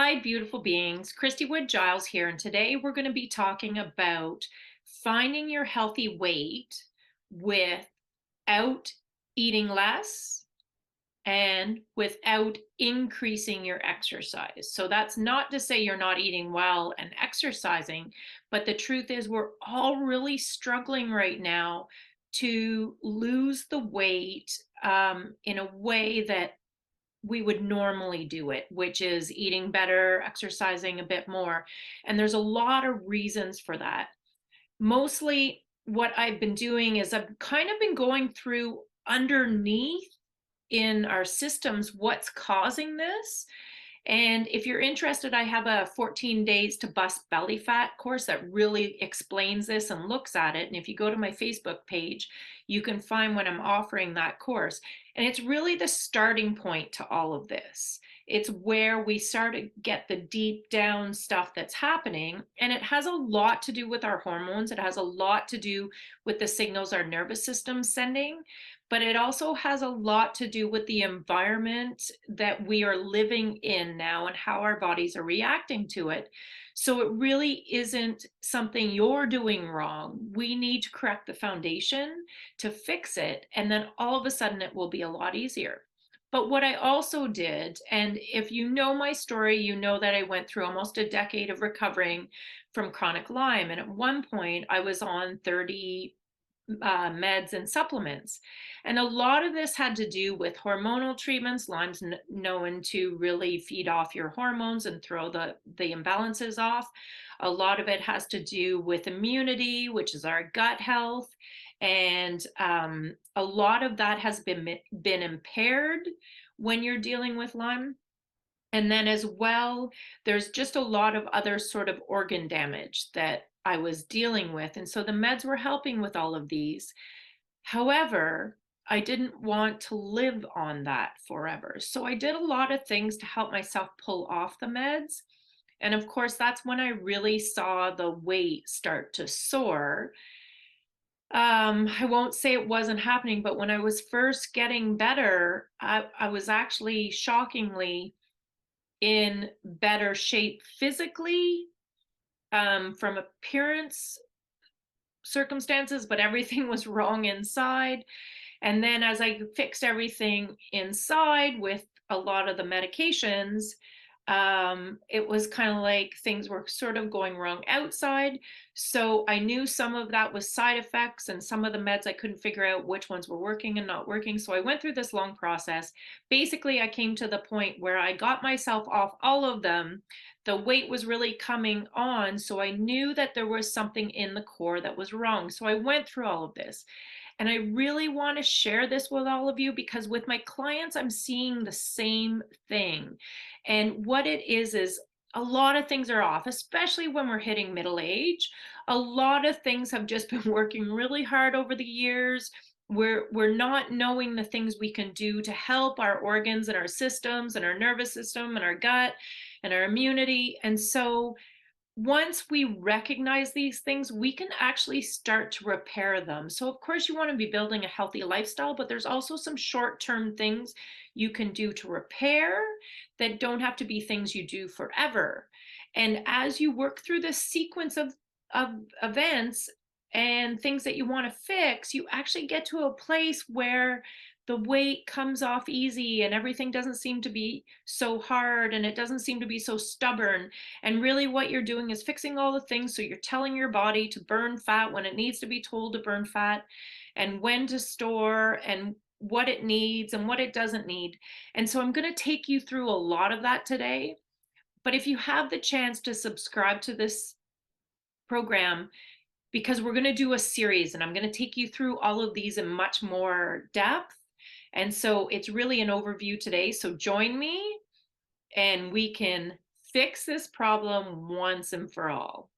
Hi, beautiful beings. Kristy Wood-Giles here, and today we're going to be talking about finding your healthy weight without eating less and without increasing your exercise. So that's not to say you're not eating well and exercising, but the truth is we're all really struggling right now to lose the weight in a way that we would normally do it, which is eating better, exercising a bit more. And there's a lot of reasons for that. Mostly what I've been doing is I've kind of been going through underneath in our systems what's causing this. And if you're interested, I have a 14 days to bust belly fat course that really explains this and looks at it. And if you go to my Facebook page, you can find when I'm offering that course. And it's really the starting point to all of this. It's where we start to get the deep down stuff that's happening. And it has a lot to do with our hormones. It has a lot to do with the signals our nervous system's sending. But it also has a lot to do with the environment that we are living in now and how our bodies are reacting to it. So it really isn't something you're doing wrong. We need to correct the foundation to fix it, and then all of a sudden it will be a lot easier. But what I also did, and if you know my story, you know that I went through almost a decade of recovering from chronic Lyme. And at one point I was on 30 meds and supplements. And a lot of this had to do with hormonal treatments. Lyme's known to really feed off your hormones and throw the imbalances off. A lot of it has to do with immunity, which is our gut health. And a lot of that has been impaired when you're dealing with Lyme. And then as well, there's just a lot of other sort of organ damage that I was dealing with. And so the meds were helping with all of these. However, I didn't want to live on that forever. So I did a lot of things to help myself pull off the meds. And of course, that's when I really saw the weight start to soar. I won't say it wasn't happening, but when I was first getting better, I was actually shockingly in better shape physically, from appearance circumstances, but everything was wrong inside. And then as I fixed everything inside with a lot of the medications, it was kind of like things were sort of going wrong outside. So I knew some of that was side effects, and some of the meds I couldn't figure out which ones were working and not working. So I went through this long process. Basically, I came to the point where I got myself off all of them. The weight was really coming on. So I knew that there was something in the core that was wrong. So I went through all of this. And I really want to share this with all of you because with my clients, I'm seeing the same thing. And what it is a lot of things are off, especially when we're hitting middle age. A lot of things have just been working really hard over the years. We're not knowing the things we can do to help our organs and our systems and our nervous system and our gut and our immunity. And so once we recognize these things, we can actually start to repair them. So of course you want to be building a healthy lifestyle, but there's also some short-term things you can do to repair that don't have to be things you do forever. And as you work through this sequence of events and things that you want to fix, you actually get to a place where the weight comes off easy and everything doesn't seem to be so hard and it doesn't seem to be so stubborn. And really what you're doing is fixing all the things. So you're telling your body to burn fat when it needs to be told to burn fat, and when to store, and what it needs and what it doesn't need. And so I'm going to take you through a lot of that today. But if you have the chance to subscribe to this program, because we're going to do a series and I'm going to take you through all of these in much more depth. And so it's really an overview today. So join me and we can fix this problem once and for all.